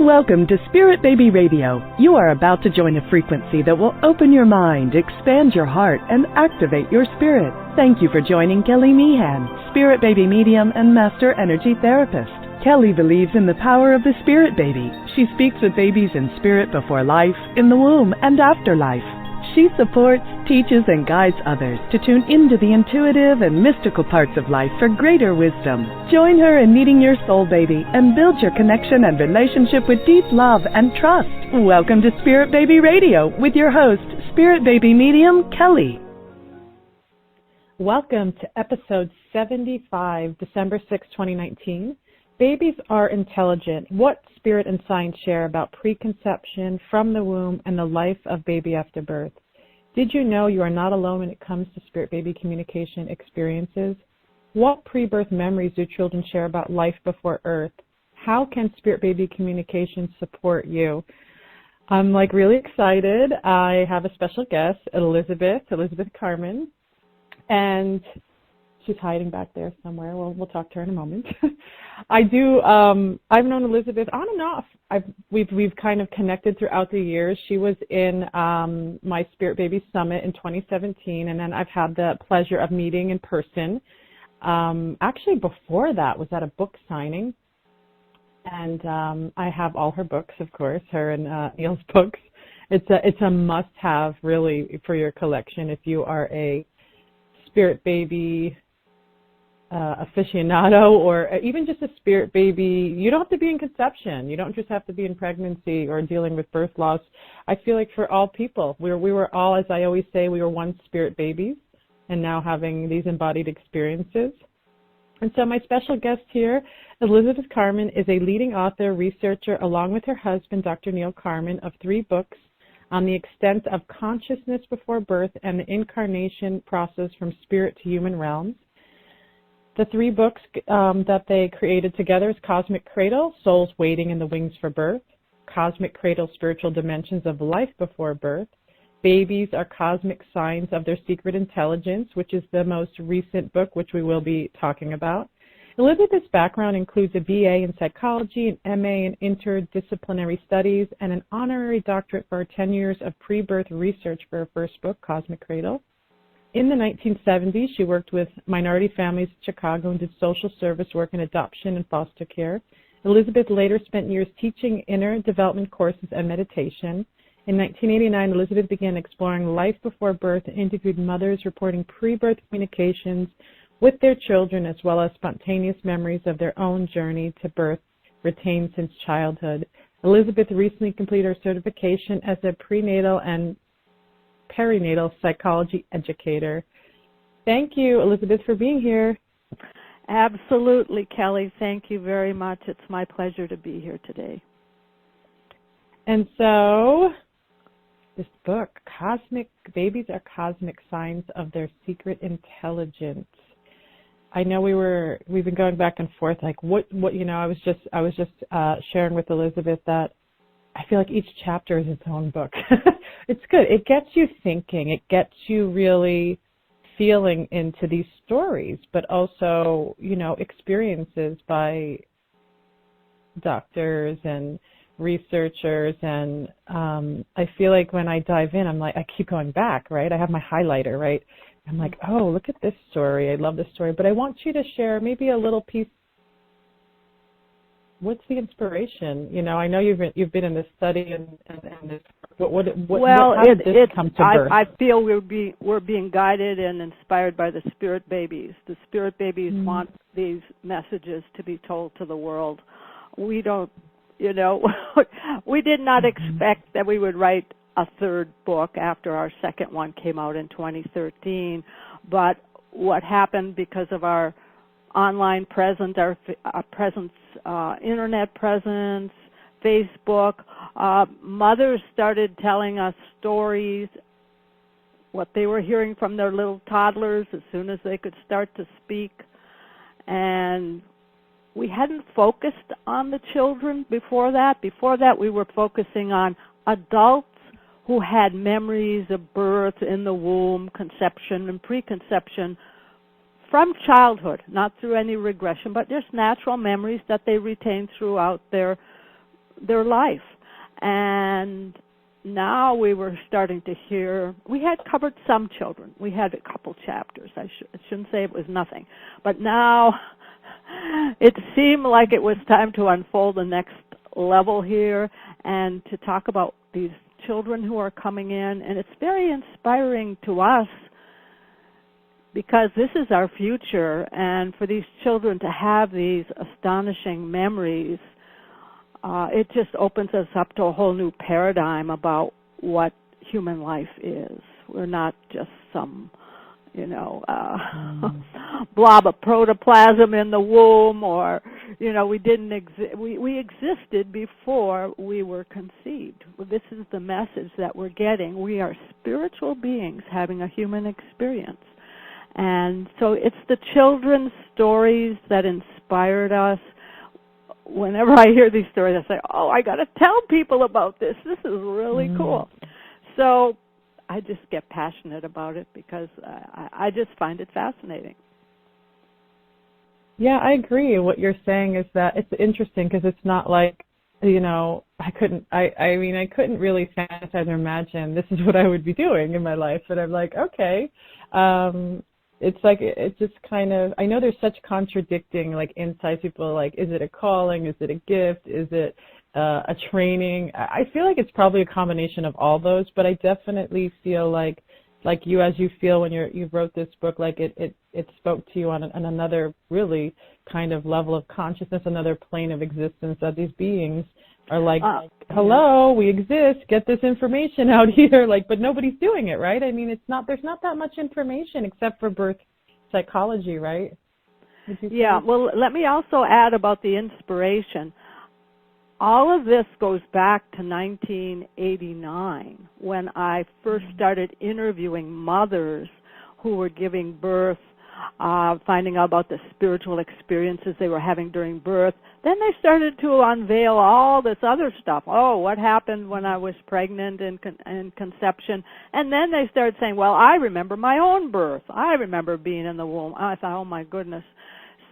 Welcome to Spirit Baby Radio. You are about to join a frequency that will open your mind, expand your heart, and activate your spirit. Thank you for joining Kelly Meehan, Spirit Baby Medium and Master Energy Therapist. Kelly believes in the power of the Spirit Baby. She speaks with babies in spirit before life, in the womb, and after life. She supports, teaches, and guides others to tune into the intuitive and mystical parts of life for greater wisdom. Join her in meeting your soul baby and build your connection and relationship with deep love and trust. Welcome to Spirit Baby Radio with your host, Spirit Baby Medium, Kelly. Welcome to episode 75, December 6, 2019. Babies are intelligent. What spirit and science share about preconception, from the womb, and the life of baby after birth? Did you know you are not alone when it comes to spirit baby communication experiences? What pre-birth memories do children share about life before Earth? How can spirit baby communication support you? I'm really excited. I have a special guest, Elizabeth Carman, and she's hiding back there somewhere. We'll talk to her in a moment. I've known Elizabeth on and off. We've kind of connected throughout the years. She was in my Spirit Baby Summit in 2017, and then I've had the pleasure of meeting in person. Actually, before that was at a book signing, and I have all her books, of course, her and Neil's books. It's a must-have, really, for your collection if you are a Spirit Baby aficionado, or even just a spirit baby. You don't have to be in conception. You don't just have to be in pregnancy or dealing with birth loss. I feel like for all people, we were all, as I always say, we were once spirit babies and now having these embodied experiences. And so my special guest here, Elizabeth Carman, is a leading author, researcher, along with her husband, Dr. Neil Carman, of 3 books on the extent of consciousness before birth and the incarnation process from spirit to human realms. The 3 books that they created together is Cosmic Cradle, Souls Waiting in the Wings for Birth, Cosmic Cradle, Spiritual Dimensions of Life Before Birth, Babies Are Cosmic Signs of Their Secret Intelligence, which is the most recent book, which we will be talking about. Elizabeth's background includes a BA in psychology, an MA in interdisciplinary studies, and an honorary doctorate for her 10 years of pre-birth research for her first book, Cosmic Cradle. In the 1970s, she worked with minority families in Chicago and did social service work in adoption and foster care. Elizabeth later spent years teaching inner development courses and meditation. In 1989, Elizabeth began exploring life before birth and interviewed mothers reporting pre-birth communications with their children, as well as spontaneous memories of their own journey to birth retained since childhood. Elizabeth recently completed her certification as a prenatal and perinatal psychology educator. Thank you, Elizabeth, for being here. Absolutely, Kelly. Thank you very much. It's my pleasure to be here today. And so, this book, Babies Are Cosmic Signs of Their Secret Intelligence. I know we've been going back and forth, I was just sharing with Elizabeth that I feel like each chapter is its own book. It's good. It gets you thinking. It gets you really feeling into these stories, but also, experiences by doctors and researchers. And I feel like when I dive in, I keep going back, right? I have my highlighter, right? I'm like, oh, look at this story. I love this story. But I want you to share maybe a little piece. What's the inspiration? I know you've been in this study and this. How did this come to birth? I feel we're being guided and inspired by the spirit babies. The spirit babies want these messages to be told to the world. We don't, we did not expect that we would write a 3rd book after our 2nd one came out in 2013. But what happened because of our online presence, our presence, internet presence, Facebook, mothers started telling us stories, what they were hearing from their little toddlers as soon as they could start to speak. And we hadn't focused on the children before that. Before that, we were focusing on adults who had memories of birth in the womb, conception and preconception from childhood, not through any regression, but just natural memories that they retain throughout their their life. And now we were starting to hear, we had covered some children. We had a couple chapters. I shouldn't say it was nothing. But now it seemed like it was time to unfold the next level here and to talk about these children who are coming in. And it's very inspiring to us because this is our future. And for these children to have these astonishing memories, it just opens us up to a whole new paradigm about what human life is. We're not just some, blob of protoplasm in the womb, or, we didn't exist. We existed before we were conceived. Well, this is the message that we're getting. We are spiritual beings having a human experience. And so it's the children's stories that inspired us. Whenever I hear these stories, I say, oh, I got to tell people about this. This is really cool. So I just get passionate about it because I just find it fascinating. Yeah, I agree. What you're saying is that it's interesting because it's not like, I couldn't really fantasize or imagine this is what I would be doing in my life. But I'm like, okay. It's like, it's just kind of, I know there's such contradicting, like, insights. People are like, is it a calling? Is it a gift? Is it a training? I feel like it's probably a combination of all those, but I definitely feel like you, as you feel when you wrote this book, like it spoke to you on another really kind of level of consciousness, another plane of existence, that these beings are like, hello, we exist, get this information out here, but nobody's doing it, right? I mean, there's not that much information except for birth psychology, right? Yeah, well, let me also add about the inspiration. All of this goes back to 1989 when I first started interviewing mothers who were giving birth, finding out about the spiritual experiences they were having during birth. Then they started to unveil all this other stuff. Oh, what happened when I was pregnant and conception? And then they started saying, well, I remember my own birth. I remember being in the womb. I thought, oh, my goodness.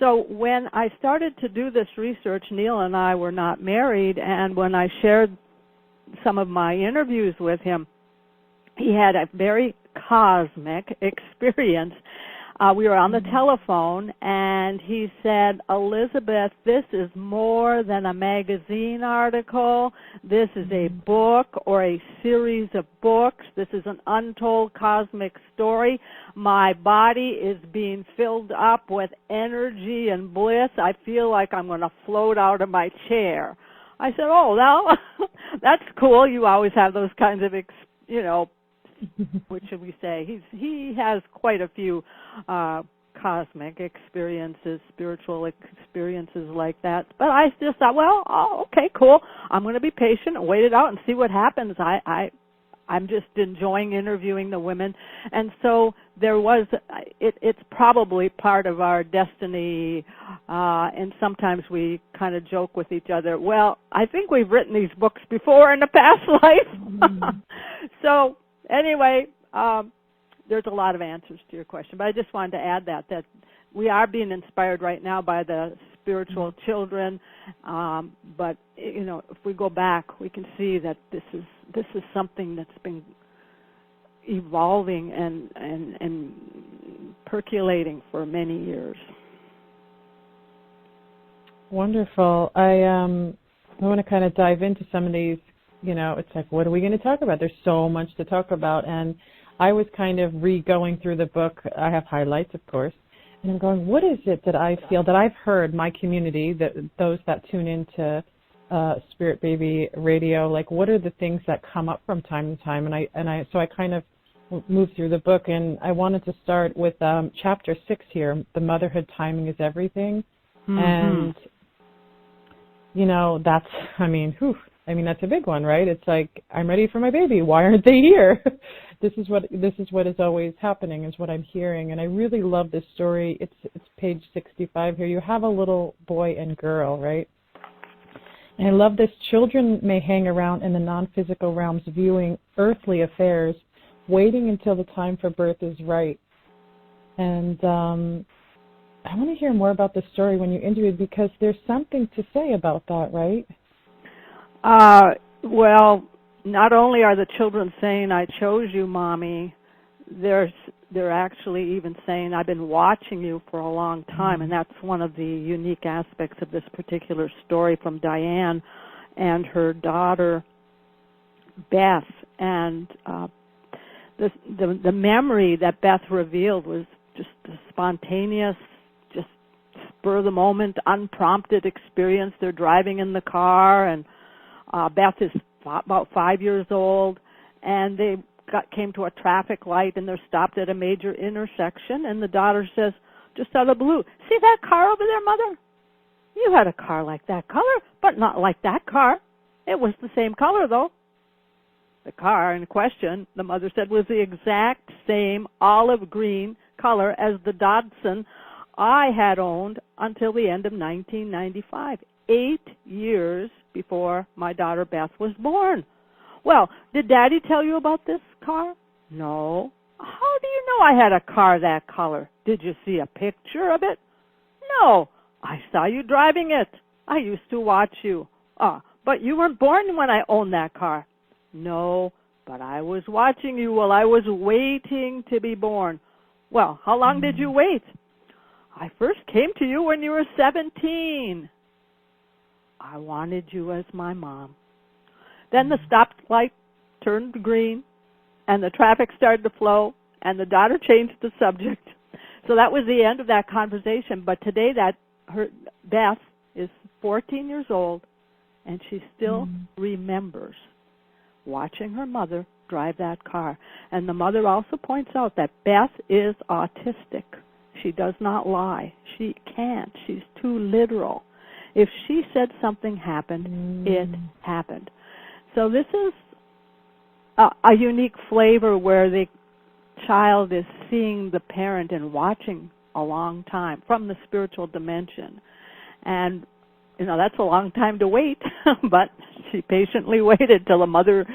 So when I started to do this research, Neil and I were not married, and when I shared some of my interviews with him, he had a very cosmic experience. We were on the telephone, and he said, Elizabeth, this is more than a magazine article. This is a book or a series of books. This is an untold cosmic story. My body is being filled up with energy and bliss. I feel like I'm going to float out of my chair. I said, oh, well, that's cool. You always have those kinds of, what should we say? He has quite a few cosmic experiences, spiritual experiences like that. But I just thought, well, okay, cool. I'm going to be patient and wait it out and see what happens. I'm just enjoying interviewing the women. And so there was, it's probably part of our destiny, and sometimes we kind of joke with each other, well, I think we've written these books before in a past life. So anyway, there's a lot of answers to your question, but I just wanted to add that we are being inspired right now by the spiritual children, but if we go back, we can see that this is something that's been evolving and percolating for many years. Wonderful. I want to kind of dive into some of these. It's like, what are we going to talk about? There's so much to talk about, and I was kind of re-going through the book. I have highlights, of course, and I'm going, what is it that I feel that I've heard my community, that those that tune into Spirit Baby Radio, like, what are the things that come up from time to time? So I kind of moved through the book, and I wanted to start with chapter 6 here. The motherhood timing is everything, and that's, that's a big one, right? It's like, I'm ready for my baby. Why aren't they here? This is what is always happening, is what I'm hearing. And I really love this story. It's page 65 here. You have a little boy and girl, right? And I love this. Children may hang around in the non-physical realms viewing earthly affairs, waiting until the time for birth is right. And I want to hear more about the story when you interviewed, because there's something to say about that, right? Well, not only are the children saying, I chose you, Mommy, they're actually even saying, I've been watching you for a long time, and that's one of the unique aspects of this particular story from Dianne and her daughter, Beth. And the memory that Beth revealed was just a spontaneous, just spur-of-the-moment, unprompted experience. They're driving in the car, and Beth is about 5 years old, and they came to a traffic light, and they're stopped at a major intersection, and the daughter says, just out of the blue, see that car over there, Mother? You had a car like that color, but not like that car. It was the same color, though. The car in question, the mother said, was the exact same olive green color as the Datsun I had owned until the end of 1995, 8 years before my daughter Beth was born. Well, did Daddy tell you about this car? No. How do you know I had a car that color? Did you see a picture of it? No. I saw you driving it. I used to watch you. But you weren't born when I owned that car. No, but I was watching you while I was waiting to be born. Well, how long did you wait? I first came to you when you were 17. I wanted you as my mom. Then the stoplight turned green, and the traffic started to flow, and the daughter changed the subject. So that was the end of that conversation. But today, Beth is 14 years old, and she still remembers watching her mother drive that car. And the mother also points out that Beth is autistic. She does not lie. She can't. She's too literal. If she said something happened, it happened. So this is a unique flavor where the child is seeing the parent and watching a long time from the spiritual dimension. And, that's a long time to wait, but she patiently waited till the mother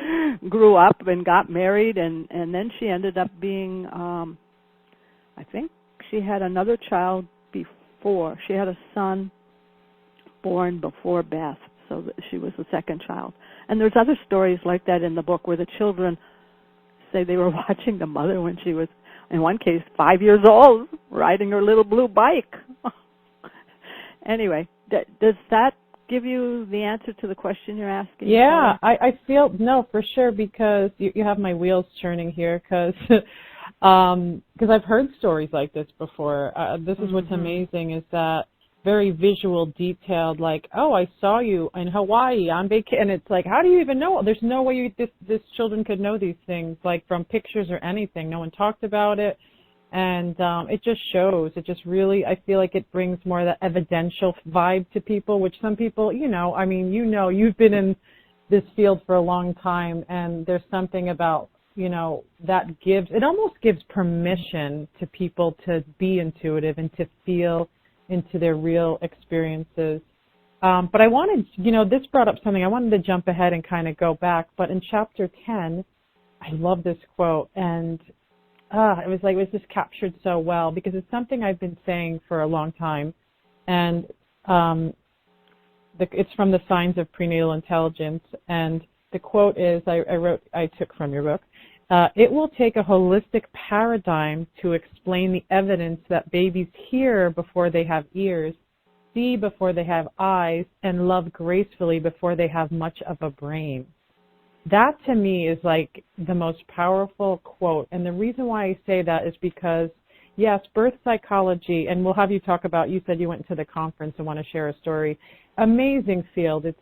grew up and got married, and then she ended up being, I think she had another child before. She had a son born before Beth, so she was the second child. And there's other stories like that in the book where the children say they were watching the mother when she was, in one case, 5 years old, riding her little blue bike. Anyway, does that give you the answer to the question you're asking? Yeah, I feel, no, for sure, because you have my wheels churning here, because I've heard stories like this before. This is what's amazing, is that very visual, detailed, like, oh, I saw you in Hawaii on vacation. And it's like, how do you even know? There's no way this children could know these things, like from pictures or anything. No one talked about it. And it just shows. It just really, I feel like it brings more of that evidential vibe to people, which some people, you've been in this field for a long time, and there's something about, that it almost gives permission to people to be intuitive and to feel into their real experiences. But I wanted, this brought up something. I wanted to jump ahead and kind of go back. But in chapter 10, I love this quote, and it was just captured so well, because it's something I've been saying for a long time. And it's from the Signs of Prenatal Intelligence. And the quote is, I took from your book, it will take a holistic paradigm to explain the evidence that babies hear before they have ears, see before they have eyes, and love gracefully before they have much of a brain. That, to me, is like the most powerful quote. And the reason why I say that is because, yes, birth psychology, and we'll have you talk about, you said you went to the conference and want to share a story. Amazing field. It's,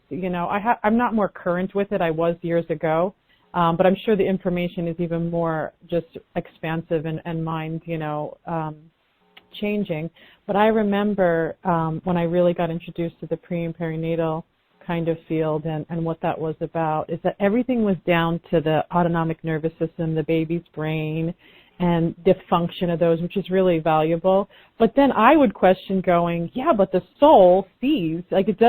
I'm not more current with it. I was years ago. But I'm sure the information is even more just expansive and mind, changing. But I remember when I really got introduced to the pre and perinatal kind of field and what that was about, is that everything was down to the autonomic nervous system, the baby's brain, and the function of those, which is really valuable. But then I would question going, yeah, but the soul sees, like it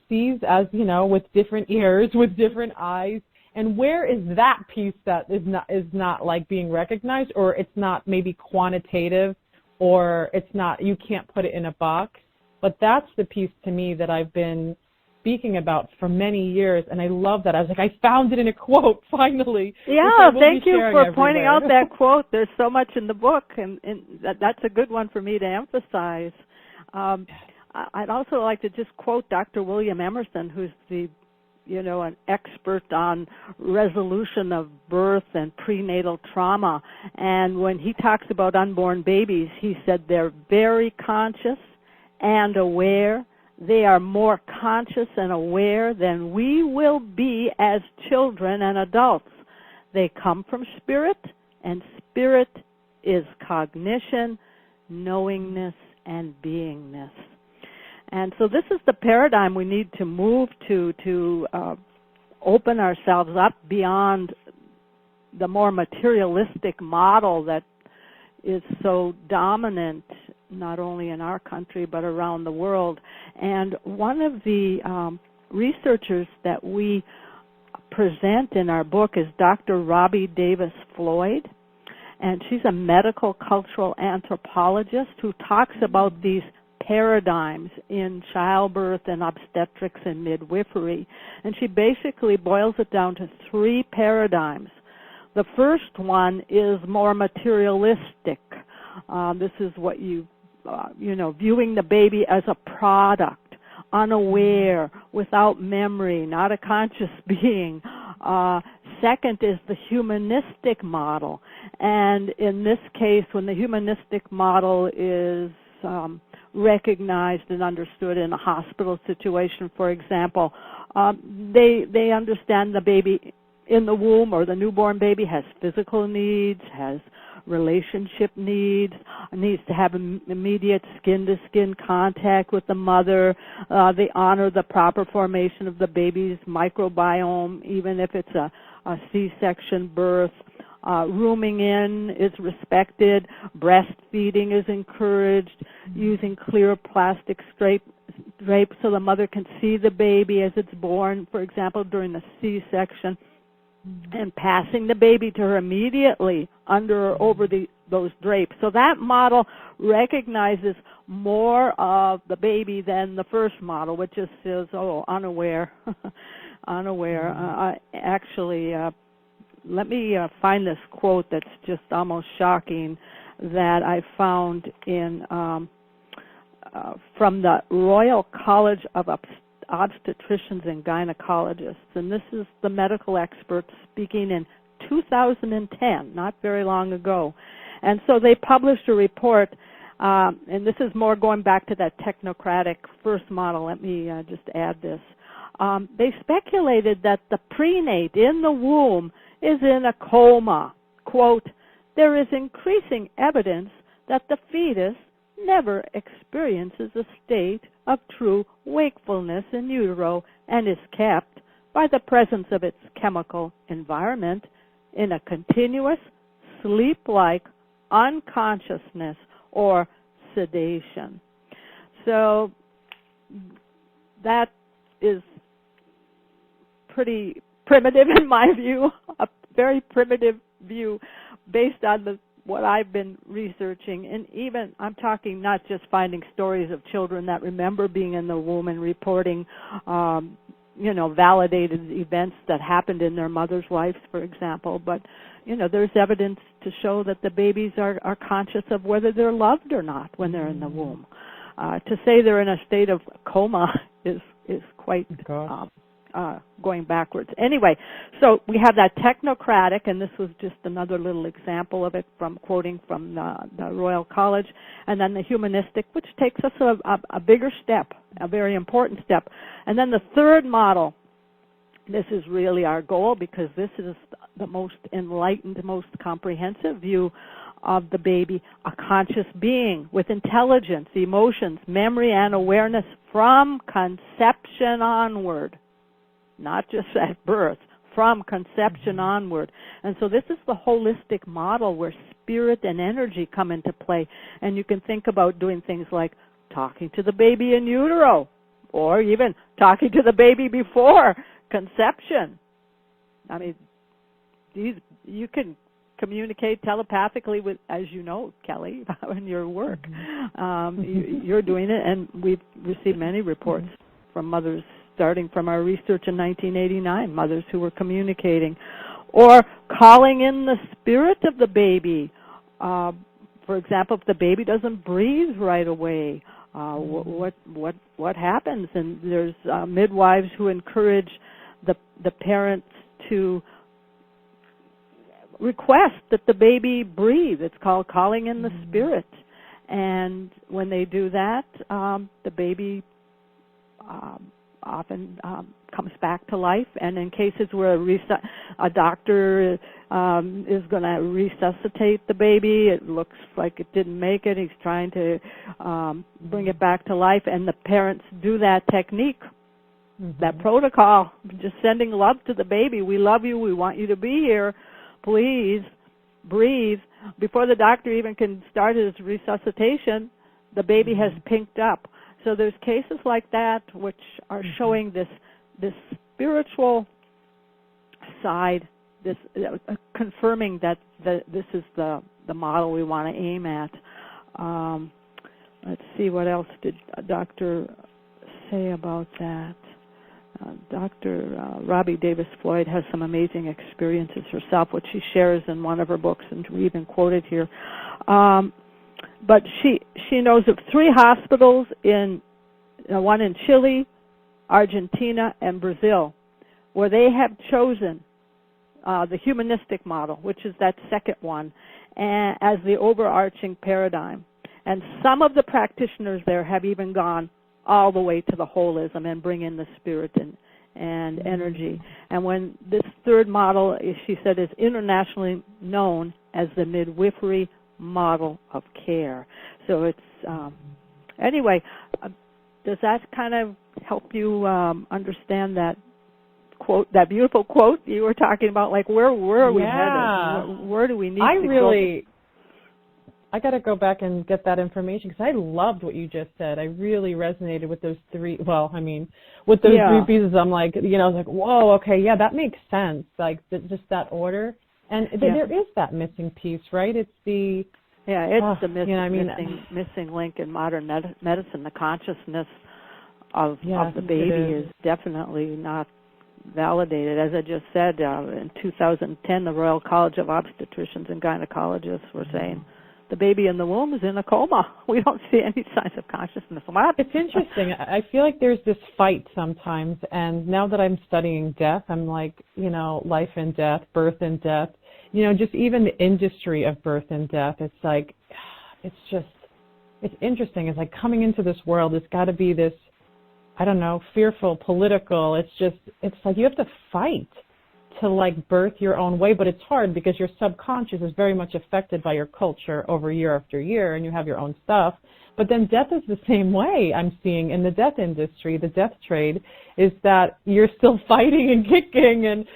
sees as, with different ears, with different eyes. And where is that piece that is not like being recognized, or it's not maybe quantitative, or it's not, you can't put it in a box? But that's the piece to me that I've been speaking about for many years, and I love that. I was like, I found it in a quote, finally. Yeah, thank you for pointing out that quote. There's so much in the book, and that's a good one for me to emphasize. I'd also like to just quote Dr. William Emerson, who's an expert on resolution of birth and prenatal trauma. And when he talks about unborn babies, he said they're very conscious and aware. They are more conscious and aware than we will be as children and adults. They come from spirit, and spirit is cognition, knowingness, and beingness. And so this is the paradigm we need to move to open ourselves up beyond the more materialistic model that is so dominant not only in our country but around the world. And one of the researchers that we present in our book is Dr. Robbie Davis-Floyd, and she's a medical cultural anthropologist who talks about these paradigms in childbirth and obstetrics and midwifery. And she basically boils it down to 3 paradigms. The first one is more materialistic. This is what viewing the baby as a product, unaware, without memory, not a conscious being. Second is the humanistic model. And in this case, when the humanistic model is recognized and understood in a hospital situation, for example, they understand the baby in the womb or the newborn baby has physical needs, has relationship needs to have immediate skin-to-skin contact with the mother. They honor the proper formation of the baby's microbiome, even if it's a C-section birth. Rooming in is respected. Breastfeeding is encouraged. Using clear plastic drapes so the mother can see the baby as it's born, for example, during the C-section. And passing the baby to her immediately under or over those drapes. So that model recognizes more of the baby than the first model, which just says, unaware. Unaware. Let me find this quote that's just almost shocking that I found in from the Royal College of Obstetricians and Gynecologists. And this is the medical expert speaking in 2010, not very long ago. And so they published a report, and this is more going back to that technocratic first model. Let me just add this. They speculated that the prenate in the womb is in a coma. Quote, there is increasing evidence that the fetus never experiences a state of true wakefulness in utero and is kept by the presence of its chemical environment in a continuous sleep-like unconsciousness or sedation. So that is pretty primitive in my view, a very primitive view based on what I've been researching. And even I'm talking not just finding stories of children that remember being in the womb and reporting validated events that happened in their mother's lives, for example, but there's evidence to show that the babies are conscious of whether they're loved or not when they're in the womb. To say they're in a state of coma is quite going backwards. Anyway, so we have that technocratic, and this was just another little example of it from quoting from the Royal College, and then the humanistic, which takes us a bigger step, a very important step. And then the third model, this is really our goal because this is the most enlightened, most comprehensive view of the baby, a conscious being with intelligence, emotions, memory, and awareness from conception onward. Not just at birth, from conception onward. And so this is the holistic model where spirit and energy come into play. And you can think about doing things like talking to the baby in utero, or even talking to the baby before conception. I mean, you can communicate telepathically with, as you know, Kelly, in your work. You're doing it, and we've received many reports from mothers starting from our research in 1989, mothers who were communicating. Or calling in the spirit of the baby. For example, if the baby doesn't breathe right away, what happens? And there's midwives who encourage the parents to request that the baby breathe. It's called calling in the spirit. And when they do that, the baby often comes back to life. And in cases where a doctor is going to resuscitate the baby, it looks like it didn't make it, he's trying to bring it back to life, and the parents do that technique, that protocol, just sending love to the baby. We love you, we want you to be here, please breathe. Before the doctor even can start his resuscitation, the baby has pinked up. So there's cases like that which are showing this spiritual side, this confirming that this is the model we want to aim at. Let's see, what else did a doctor say about that? Dr. Robbie Davis-Floyd has some amazing experiences herself, which she shares in one of her books, and we even quoted here. But she knows of 3 hospitals one in Chile, Argentina, and Brazil, where they have chosen the humanistic model, which is that second one, as the overarching paradigm. And some of the practitioners there have even gone all the way to the holism and bring in the spirit and energy. And when this third model, she said, is internationally known as the midwifery model of care. So it's, anyway, does that kind of help you understand that quote, that beautiful quote you were talking about? Like, where are we headed? Where do we need to go? I got to go back and get that information, because I loved what you just said. I really resonated with those 3, with those 3 pieces. I'm like, I was like, whoa, okay, yeah, that makes sense. Like, just that order. And there is that missing piece, right? It's the... Yeah, it's the missing link in modern medicine. The consciousness of the baby is definitely not validated. As I just said, in 2010, the Royal College of Obstetricians and Gynecologists were saying, the baby in the womb is in a coma. We don't see any signs of consciousness. It's interesting. I feel like there's this fight sometimes, and now that I'm studying death, I'm like, life and death, birth and death, just even the industry of birth and death. It's like, it's interesting. It's like coming into this world, it's got to be this, I don't know, fearful, political. It's like you have to fight to like birth your own way, but it's hard because your subconscious is very much affected by your culture over year after year, and you have your own stuff. But then death is the same way. I'm seeing in the death industry, the death trade, is that you're still fighting and kicking and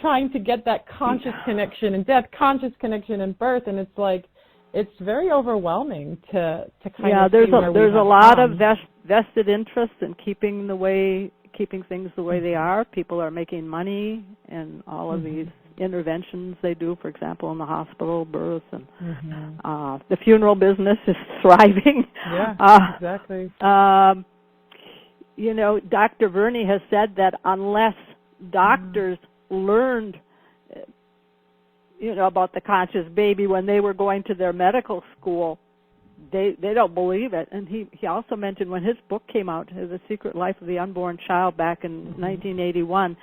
trying to get that conscious connection in death, conscious connection in birth, and it's like, it's very overwhelming to kind of see where there's a lot of vested interest in keeping things the way they are. People are making money in all of these interventions they do, for example, in the hospital, birth, and the funeral business is thriving. Yeah, exactly. Dr. Verney has said that unless doctors learned, about the conscious baby when they were going to their medical school, they don't believe it. And he also mentioned when his book came out, The Secret Life of the Unborn Child, back in 1981,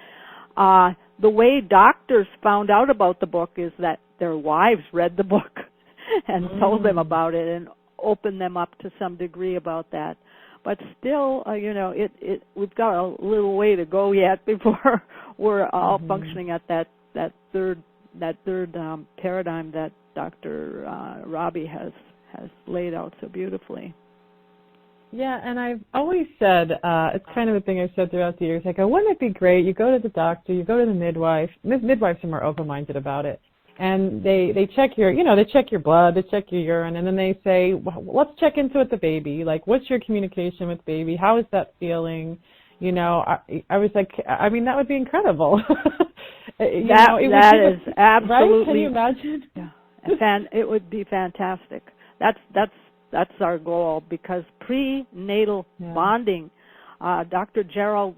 the way doctors found out about the book is that their wives read the book and told them about it and opened them up to some degree about that. But still, we've got a little way to go yet before we're all functioning at that third paradigm that Dr. Robbie has laid out so beautifully. Yeah, and I've always said, it's kind of a thing I've said throughout the years, like, wouldn't it be great, you go to the doctor, you go to the midwife, midwives are more open-minded about it, and they check your, they check your blood, they check your urine, and then they say, well, let's check into it the baby, like, what's your communication with baby, how is that feeling, I was like, that would be incredible. That is absolutely, right? Can you imagine? Yeah. It would be fantastic. That's our goal, because prenatal bonding, Dr. Gerald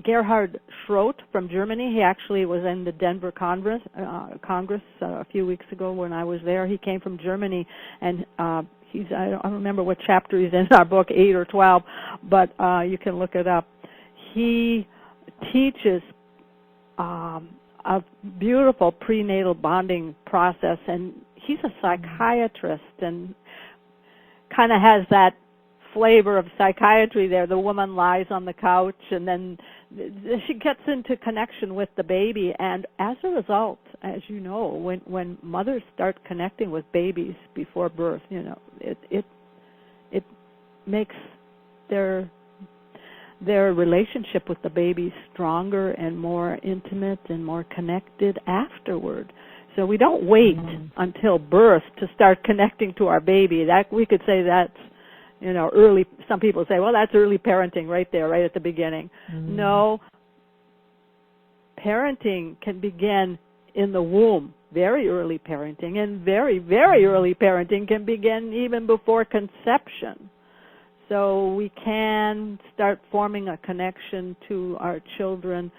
Gerhard Schroth from Germany. He actually was in the Denver Congress a few weeks ago when I was there. He came from Germany, and I don't remember what chapter he's in our book, 8 or 12, but you can look it up. He teaches a beautiful prenatal bonding process, and he's a psychiatrist and kind of has that flavor of psychiatry there. The woman lies on the couch, and then she gets into connection with the baby, and as a result, as you know, when mothers start connecting with babies before birth, you know, it makes their relationship with the baby stronger and more intimate and more connected afterward. So we don't wait until birth to start connecting to our baby. That we could say that's, you know, early. Some people say, well, that's early parenting right there, right at the beginning. No, parenting can begin in the womb, very early parenting, and very, very early parenting can begin even before conception. So we can start forming a connection to our children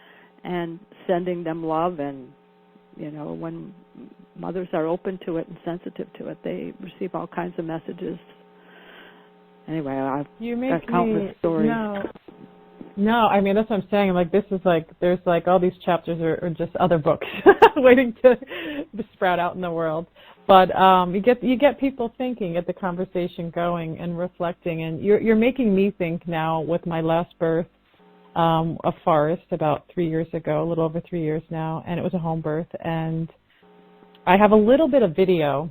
and sending them love. And, you know, when mothers are open to it and sensitive to it, they receive all kinds of messages. Anyway, I've got countless stories. No, I mean, that's what I'm saying. Like, this is like, there's like all these chapters are just other books waiting to sprout out in the world. But you get people thinking, get the conversation going and reflecting. And you're making me think now with my last birth of Forrest about 3 years ago, a little over 3 years now, and it was a home birth. And I have a little bit of video.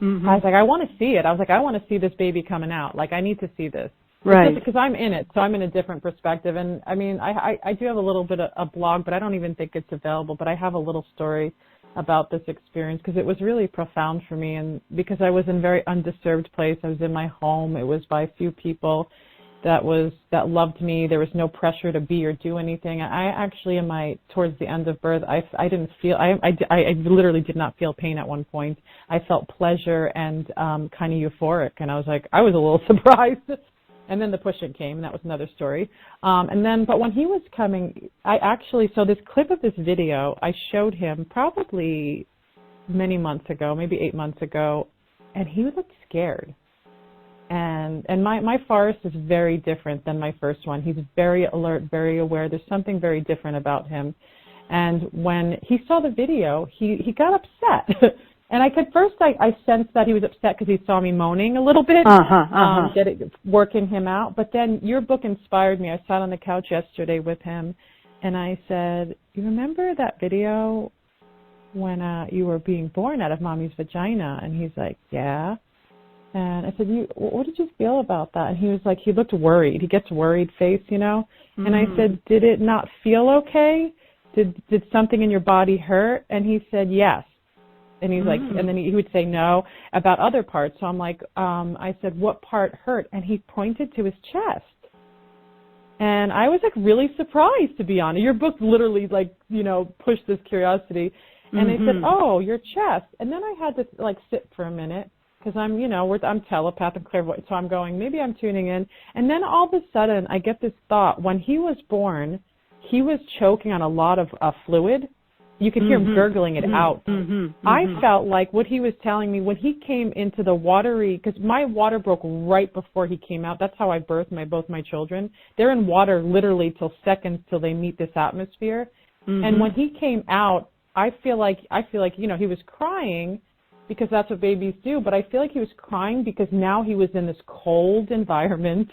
I was like, I want to see it. I was like, I want to see this baby coming out. Like, I need to see this. Right. Because I'm in it, so I'm in a different perspective. And, I mean, I do have a little bit of a blog, but I don't even think it's available. But I have a little story about this experience because it was really profound for me. And because I was in a very undisturbed place. I was in my home. It was by a few people that loved me. There was no pressure to be or do anything. I actually, towards the end of birth, I didn't feel, I literally did not feel pain at one point. I felt pleasure and kind of euphoric. And I was like, I was a little surprised. And then the pushing came, and that was another story. But when he was coming, so this clip of this video, I showed him probably many months ago, maybe 8 months ago, and he looked scared. And my Forrest is very different than my first one. He's very alert, very aware. There's something very different about him. And when he saw the video, he got upset. And I sensed that he was upset because he saw me moaning a little bit, working him out. But then your book inspired me. I sat on the couch yesterday with him, and I said, you remember that video when you were being born out of mommy's vagina? And he's like, yeah. And I said, what did you feel about that? And he was like, he looked worried. He gets worried face, you know. And I said, did it not feel okay? Did something in your body hurt? And he said, yes. And he's like, and then he would say no about other parts. So I'm like, I said, what part hurt? And he pointed to his chest. And I was like really surprised, to be honest. Your book literally pushed this curiosity. And they said, oh, your chest. And then I had to sit for a minute because I'm telepathic, clairvoyant. So I'm going, maybe I'm tuning in. And then all of a sudden I get this thought. When he was born, he was choking on a lot of fluid. You could hear him gurgling it out. I felt like what he was telling me when he came into the watery, because my water broke right before he came out. That's how I birthed both my children. They're in water literally till seconds till they meet this atmosphere. And when he came out, I feel like he was crying because that's what babies do, but I feel like he was crying because now he was in this cold environment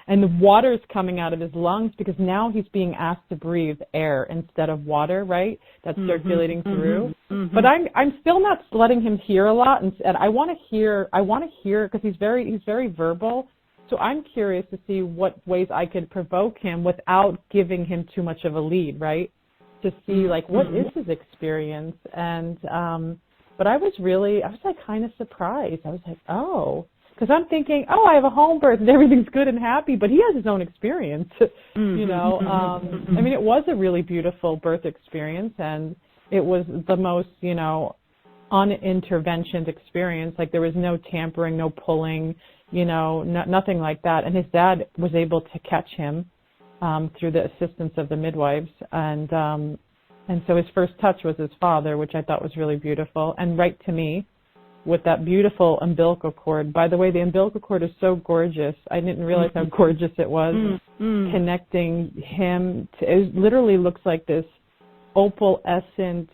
and the water is coming out of his lungs because now he's being asked to breathe air instead of water, right? That's circulating through. But I'm still not letting him hear a lot, and I want to hear because he's very verbal. So I'm curious to see what ways I could provoke him without giving him too much of a lead, right? To see what is his experience. And but I was kind of surprised. I was like, oh, because I'm thinking, oh, I have a home birth and everything's good and happy, but he has his own experience, you know. I mean, it was a really beautiful birth experience, and it was the most, uninterventioned experience. Like, there was no tampering, no pulling, nothing like that. And his dad was able to catch him through the assistance of the midwives. And so his first touch was his father, which I thought was really beautiful, and right to me with that beautiful umbilical cord. By the way, the umbilical cord is so gorgeous. I didn't realize how gorgeous it was. Connecting him to, it literally looks like this opalescent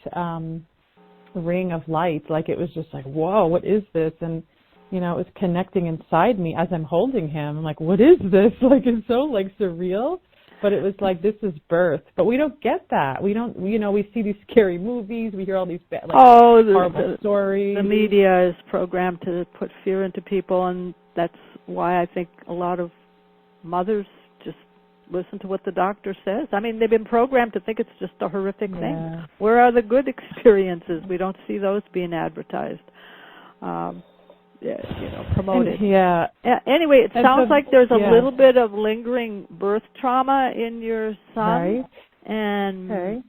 ring of light. Like it was just like, whoa, what is this? And it was connecting inside me as I'm holding him. I'm like, what is this? Like, it's so like surreal. But it was like, this is birth. But we don't get that. We don't, we see these scary movies. We hear all these horrible stories. The media is programmed to put fear into people, and that's why I think a lot of mothers just listen to what the doctor says. I mean, they've been programmed to think it's just a horrific thing. Where are the good experiences? We don't see those being advertised. Promoted. Anyway, it sounds like there's a little bit of lingering birth trauma in your son. Right. And,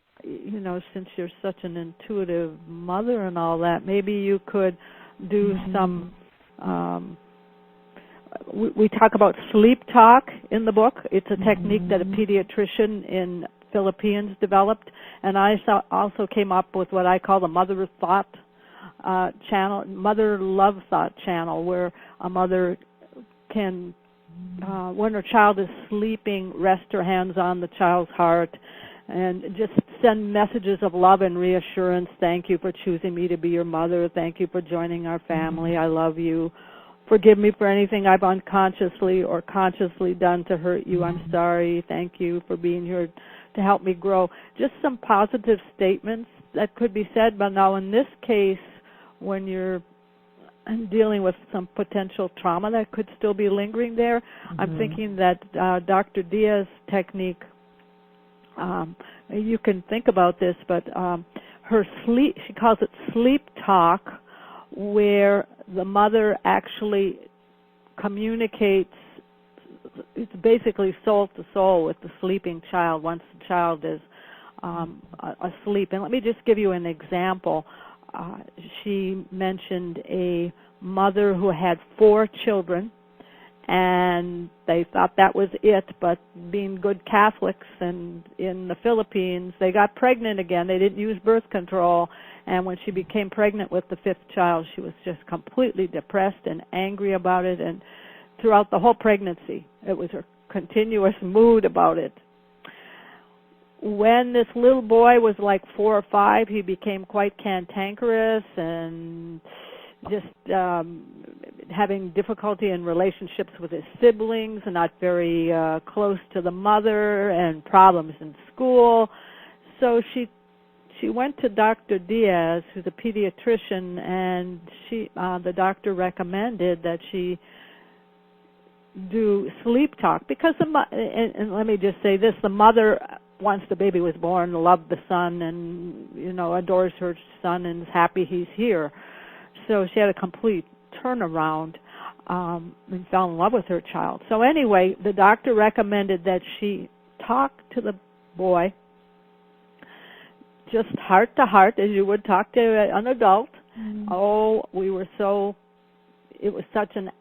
since you're such an intuitive mother and all that, maybe you could do some, we talk about sleep talk in the book. It's a technique that a pediatrician in Philippines developed. And I also came up with what I call the mother thought channel, mother love thought channel, where a mother can, when her child is sleeping, rest her hands on the child's heart and just send messages of love and reassurance. Thank you for choosing me to be your mother. Thank you for joining our family. I love you. Forgive me for anything I've unconsciously or consciously done to hurt you. I'm sorry. Thank you for being here to help me grow. Just some positive statements that could be said. But now in this case, when you're dealing with some potential trauma that could still be lingering there, I'm thinking that Dr. Diaz's technique, you can think about this, but her sleep, she calls it sleep talk, where the mother actually communicates, it's basically soul to soul with the sleeping child once the child is asleep. And let me just give you an example. She mentioned a mother who had 4 children, and they thought that was it, but being good Catholics and in the Philippines, they got pregnant again. They didn't use birth control, and when she became pregnant with the 5th child, she was just completely depressed and angry about it, and throughout the whole pregnancy, it was her continuous mood about it. When this little boy was like 4 or 5, he became quite cantankerous and just having difficulty in relationships with his siblings and not very close to the mother and problems in school. So she went to Dr. Diaz, who's a pediatrician, and the doctor recommended that she do sleep talk because and let me just say this, the mother, once the baby was born, loved the son and, adores her son and is happy he's here. So she had a complete turnaround and fell in love with her child. So anyway, the doctor recommended that she talk to the boy just heart to heart as you would talk to an adult. It was such a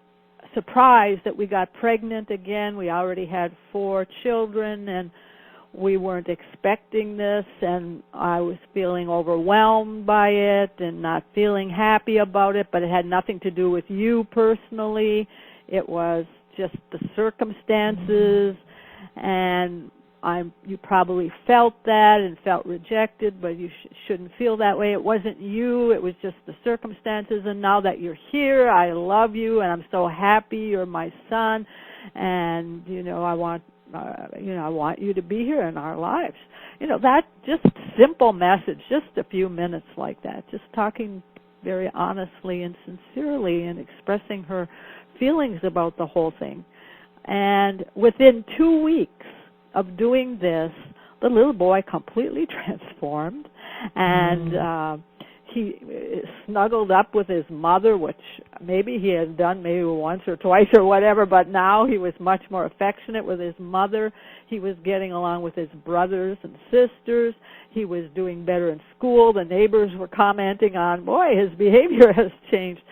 surprise that we got pregnant again. We already had 4 children, and we weren't expecting this, and I was feeling overwhelmed by it and not feeling happy about it, but it had nothing to do with you personally. It was just the circumstances, and you probably felt that and felt rejected, but you shouldn't feel that way. It wasn't you. It was just the circumstances, and now that you're here, I love you, and I'm so happy you're my son, and, I want you to be here in our lives. That just simple message, just a few minutes like that, just talking very honestly and sincerely and expressing her feelings about the whole thing. And within 2 weeks of doing this, the little boy completely transformed, and he snuggled up with his mother, which maybe he had done maybe once or twice or whatever, but now he was much more affectionate with his mother. He was getting along with his brothers and sisters. He was doing better in school. The neighbors were commenting on, boy, his behavior has changed.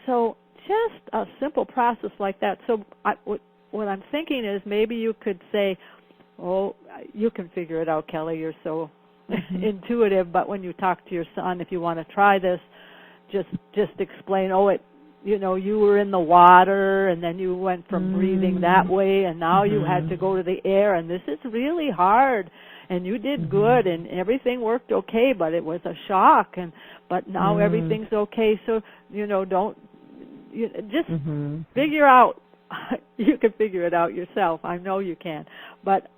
So just a simple process like that. So what I'm thinking is maybe you could say, Oh, you can figure it out, Kelly. You're so intuitive. But when you talk to your son, if you want to try this, just explain. Oh, you were in the water, and then you went from breathing that way, and now you had to go to the air, and this is really hard. And you did good, and everything worked okay, but it was a shock. But now everything's okay. So just figure out. You can figure it out yourself. I know you can. But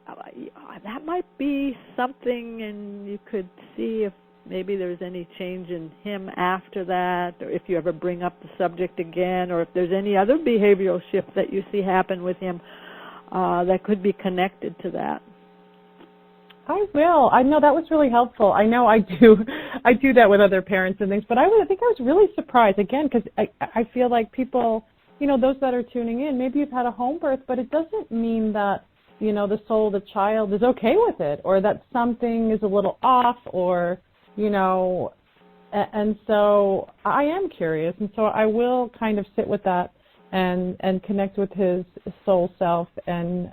that might be something, and you could see if maybe there's any change in him after that, or if you ever bring up the subject again, or if there's any other behavioral shift that you see happen with him that could be connected to that. I will. I know that was really helpful. I know I do that with other parents and things, but I think I was really surprised, again, because I feel like people, those that are tuning in, maybe you've had a home birth, but it doesn't mean that, the soul of the child is okay with it, or that something is a little off, or, and so I am curious, and so I will kind of sit with that and connect with his soul self and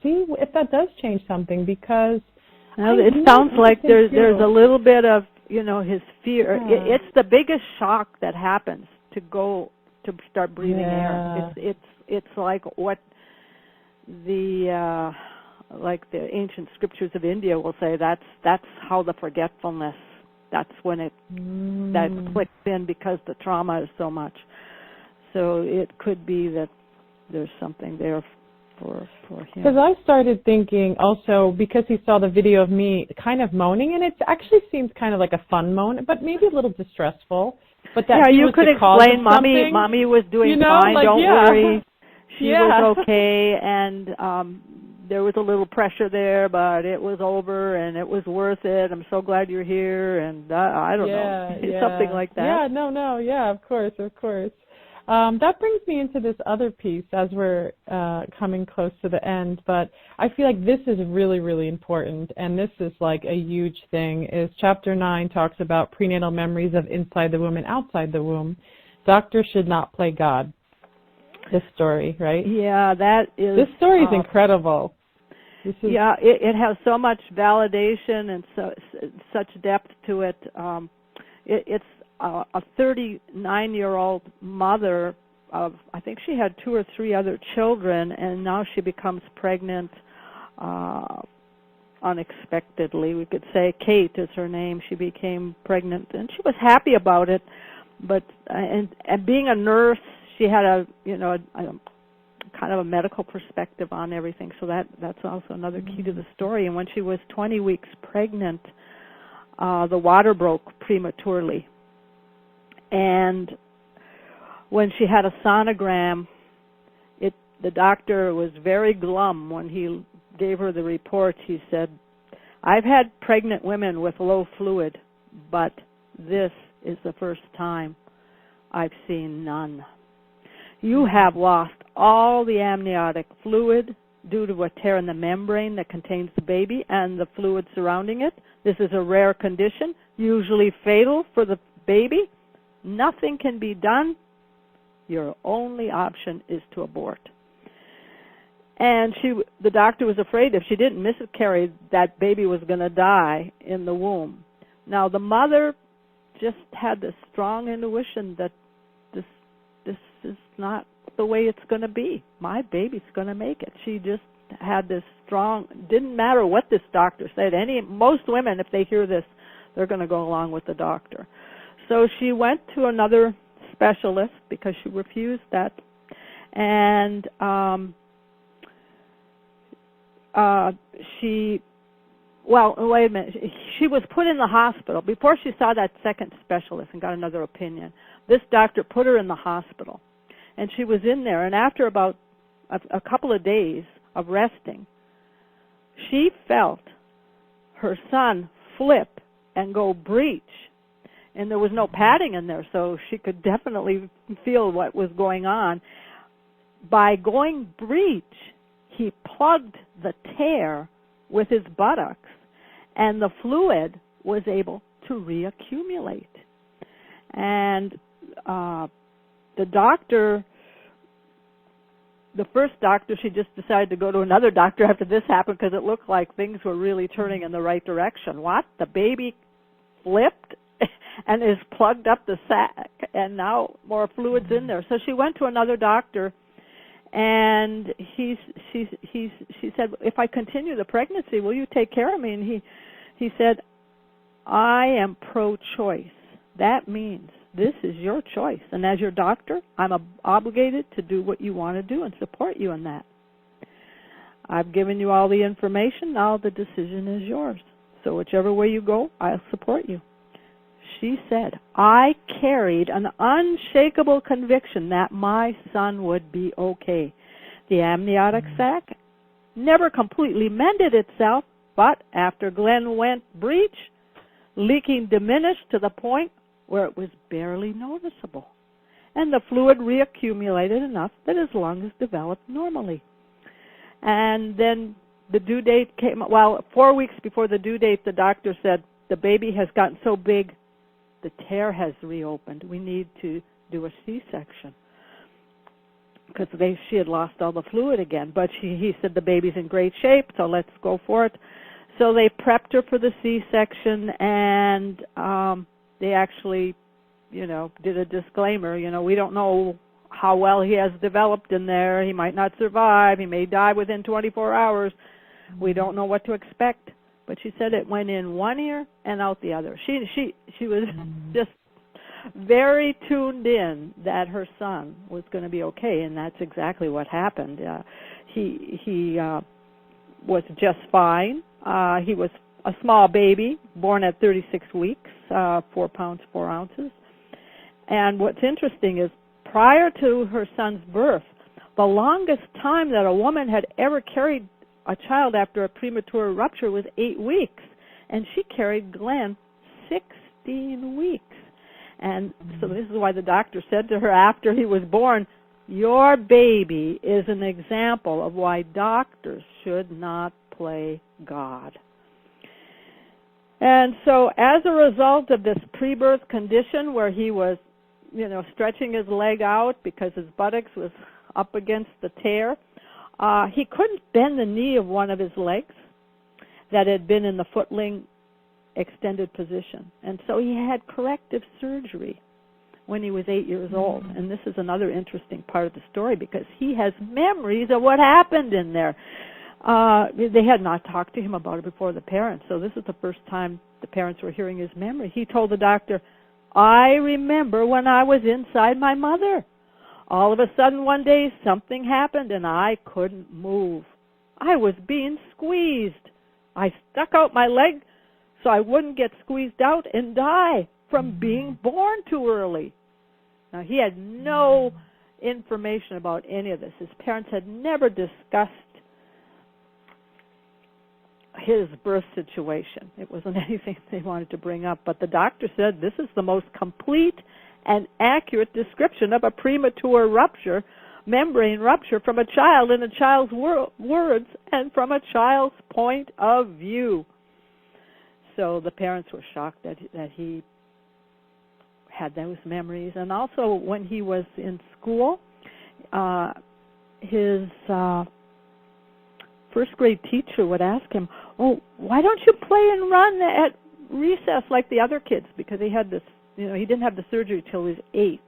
see if that does change something, because it sounds like there's a little bit of his fear. Yeah. It's the biggest shock that happens to start breathing air. It's like what the ancient scriptures of India will say. That's how the forgetfulness. That's when that clicks in, because the trauma is so much. So it could be that there's something there for him. Because I started thinking also, because he saw the video of me kind of moaning, and it actually seems kind of like a fun moan, but maybe a little distressful. But that you could explain, Mommy was doing fine. Don't worry, she was okay, and there was a little pressure there, but it was over, and it was worth it. I'm so glad you're here, and I don't know, something like that. Of course. That brings me into this other piece as we're coming close to the end, but I feel like this is really, really important, and this is like a huge thing, is Chapter 9 talks about prenatal memories of inside the womb and outside the womb. Doctors should not play God. This story, right? Yeah, that is... This story is incredible. It has so much validation and such depth to it. It's a 39-year-old mother of, I think she had 2 or 3 other children, and now she becomes pregnant unexpectedly. We could say Cait is her name. She became pregnant, and she was happy about it. But and being a nurse, she had a kind of a medical perspective on everything. So that's also another key to the story. And when she was 20 weeks pregnant, the water broke prematurely. And when she had a sonogram, the doctor was very glum when he gave her the report. He said, "I've had pregnant women with low fluid, but this is the first time I've seen none. You have lost all the amniotic fluid due to a tear in the membrane that contains the baby and the fluid surrounding it. This is a rare condition, usually fatal for the baby. Nothing can be done. Your only option is to abort." And the doctor was afraid if she didn't miscarry, that baby was going to die in the womb. Now, the mother just had this strong intuition that this is not the way it's going to be. My baby's going to make it. She just had this strong, didn't matter what this doctor said. Most women, if they hear this, they're going to go along with the doctor. So she went to another specialist because she refused that. And she was put in the hospital. Before she saw that second specialist and got another opinion, this doctor put her in the hospital. And she was in there. And after about a couple of days of resting, she felt her son flip and go breech. And there was no padding in there, so she could definitely feel what was going on. By going breech, he plugged the tear with his buttocks, and the fluid was able to reaccumulate. And the doctor the first doctor, she just decided to go to another doctor after this happened because it looked like things were really turning in the right direction. What? The baby flipped and is plugged up the sac, and now more fluid's in there. So she went to another doctor, and she said, if I continue the pregnancy, will you take care of me? And he said, I am pro-choice. That means this is your choice. And as your doctor, I'm obligated to do what you want to do and support you in that. I've given you all the information. Now the decision is yours. So whichever way you go, I'll support you. She said, I carried an unshakable conviction that my son would be okay. The amniotic sac never completely mended itself, but after Glen went breech, leaking diminished to the point where it was barely noticeable, and the fluid reaccumulated enough that his lungs developed normally. And then the due date came, 4 weeks before the due date, the doctor said, the baby has gotten so big, the tear has reopened. We need to do a C-section. Because she had lost all the fluid again. But he said the baby's in great shape, so let's go for it. So they prepped her for the C-section, and they actually, did a disclaimer. We don't know how well he has developed in there. He might not survive. He may die within 24 hours. We don't know what to expect. But she said it went in one ear and out the other. She was just very tuned in that her son was going to be okay, and that's exactly what happened. He was just fine. He was a small baby, born at 36 weeks, 4 pounds, 4 ounces. And what's interesting is prior to her son's birth, the longest time that a woman had ever carried a child after a premature rupture was 8 weeks, and she carried Glen 16 weeks. And so this is why the doctor said to her after he was born, your baby is an example of why doctors should not play God. And so as a result of this pre-birth condition where he was, stretching his leg out because his buttocks was up against the tear, he couldn't bend the knee of one of his legs that had been in the footling extended position. And so he had corrective surgery when he was 8 years old. And this is another interesting part of the story because he has memories of what happened in there. They had not talked to him about it before, the parents, so this is the first time the parents were hearing his memory. He told the doctor, I remember when I was inside my mother. All of a sudden one day something happened and I couldn't move. I was being squeezed. I stuck out my leg so I wouldn't get squeezed out and die from being born too early. Now, he had no information about any of this. His parents had never discussed his birth situation. It wasn't anything they wanted to bring up. But the doctor said this is the most complete and accurate description of a premature rupture, membrane rupture from a child in a child's words and from a child's point of view. So the parents were shocked that he had those memories. And also when he was in school, his first grade teacher would ask him, oh, why don't you play and run at recess like the other kids? Because he had this, he didn't have the surgery till he was 8.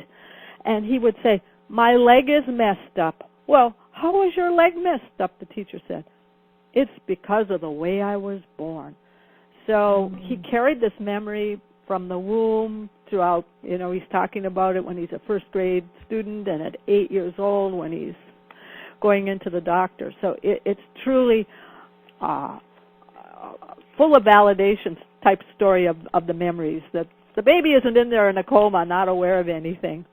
And he would say, my leg is messed up. Well, how was your leg messed up? The teacher said, it's because of the way I was born. So he carried this memory from the womb throughout, he's talking about it when he's a first grade student and at 8 years old when he's going into the doctor. So it's truly full of validation type story of the memories, that the baby isn't in there in a coma, not aware of anything.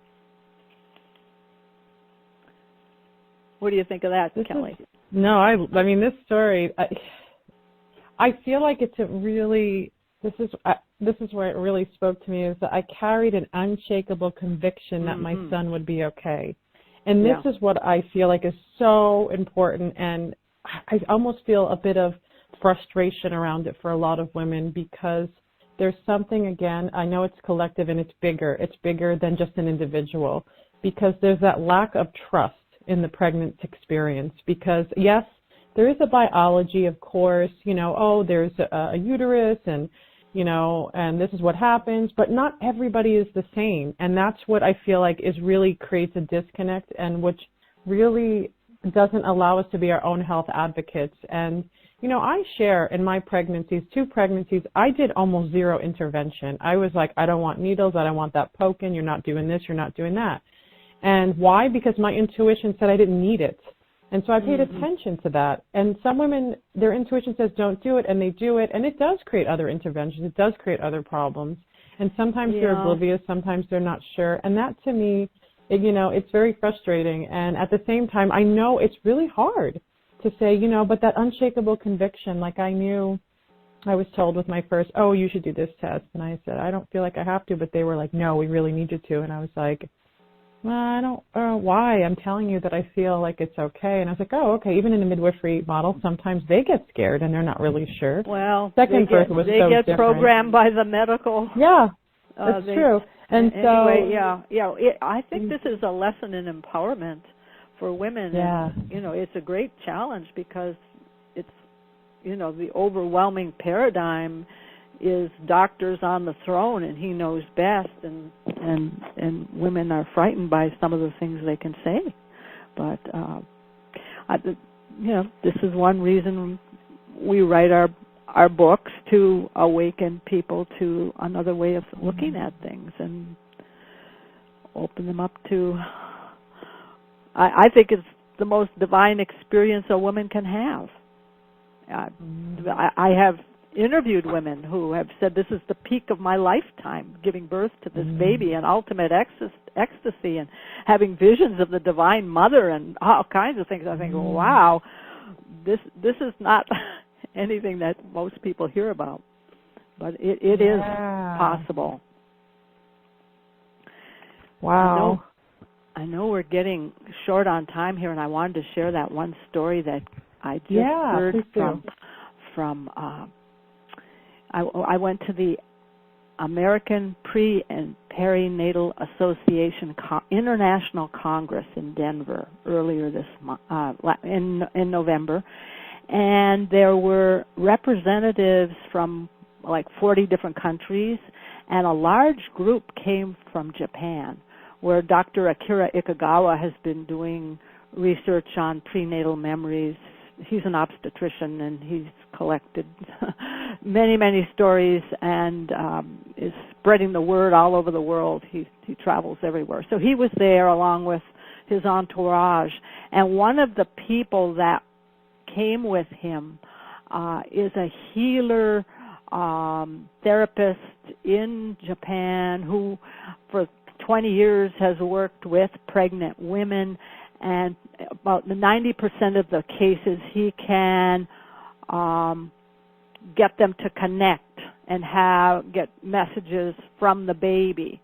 What do you think of that, Kelly? I mean, this story, I feel like it's a really, this is where it really spoke to me, is that I carried an unshakable conviction that my son would be okay. And this is what I feel like is so important, and I almost feel a bit of frustration around it for a lot of women, because there's something, again, I know it's collective and it's bigger than just an individual, because there's that lack of trust in the pregnant experience, because yes, there is a biology, of course, there's a uterus and, and this is what happens, but not everybody is the same. And that's what I feel like really creates a disconnect, and which really doesn't allow us to be our own health advocates. And, I share in my pregnancies, 2 pregnancies, I did almost zero intervention. I was like, I don't want needles, I don't want that poking, you're not doing this, you're not doing that. And why? Because my intuition said I didn't need it. And so I paid attention to that. And some women, their intuition says don't do it, and they do it, and it does create other interventions. It does create other problems. And sometimes they're oblivious, sometimes they're not sure. And that, to me, it's very frustrating. And at the same time, I know it's really hard to say, but that unshakable conviction, like I knew, I was told with my first, you should do this test. And I said, I don't feel like I have to, but they were like, no, we really need you to. And I was like, well, I don't why. I'm telling you that I feel like it's okay. And I was like, okay. Even in the midwifery model, sometimes they get scared and they're not really sure. Well, second birth was so different. They get programmed by the medical. Yeah, that's true. And anyway, I think this is a lesson in empowerment for women. Yeah. And, it's a great challenge because it's, the overwhelming paradigm is doctors on the throne and he knows best, and women are frightened by some of the things they can say. But this is one reason we write our books, to awaken people to another way of looking at things and open them up to. I think it's the most divine experience a woman can have. I have interviewed women who have said, this is the peak of my lifetime, giving birth to this baby, and ultimate ecstasy, and having visions of the Divine Mother and all kinds of things. I think, wow, this is not anything that most people hear about, but it is possible. Wow. I know we're getting short on time here, and I wanted to share that one story that I just heard from I went to the American Pre- and Perinatal Association International Congress in Denver earlier this month, in November, and there were representatives from like 40 different countries, and a large group came from Japan, where Dr. Akira Ikegawa has been doing research on prenatal memories. He's an obstetrician, and he's collected many, many stories and is spreading the word all over the world. He travels everywhere. So he was there along with his entourage. And one of the people that came with him is a healer, therapist in Japan who for 20 years has worked with pregnant women, and about 90% of the cases he can get them to connect and get messages from the baby.